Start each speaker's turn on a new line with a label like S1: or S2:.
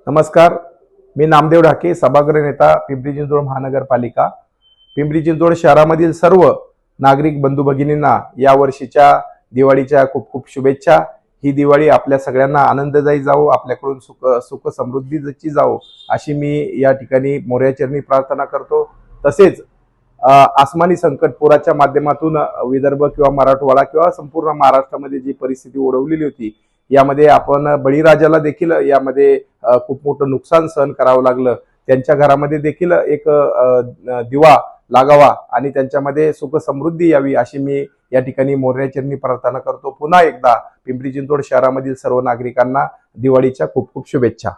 S1: नमस्कार, मी नामदेव ढाके, सभागृह नेता, पिंपरी चिंचवड महानगरपालिका। पिंपरी चिंचवड शहरामधील सर्व नागरिक बंधू भगिनींना या वर्षीच्या दिवाळीच्या खूप खूप शुभेच्छा। ही दिवाळी आपल्या सगळ्यांना आनंददायी जावो, आपल्याकडून सुख समृद्धीची जावो अशी मी या ठिकाणी मोर्याचरणी प्रार्थना करतो। तसेच आसमानी संकट पुराच्या माध्यमातून विदर्भ किंवा मराठवाडा किंवा संपूर्ण महाराष्ट्रामध्ये जी परिस्थिती ओढवलेली होती, यामध्ये आपण बळीराजाला देखील यामध्ये खूप मोठं नुकसान सहन करावं लागलं। त्यांच्या घरामध्ये देखील एक दिवा लागावा आणि त्यांच्यामध्ये सुख समृद्धी यावी अशी मी या ठिकाणी मोर्याचरणी प्रार्थना करतो। पुन्हा एकदा पिंपरी चिंचवड शहरामधील सर्व नागरिकांना दिवाळीच्या खूप खूप शुभेच्छा।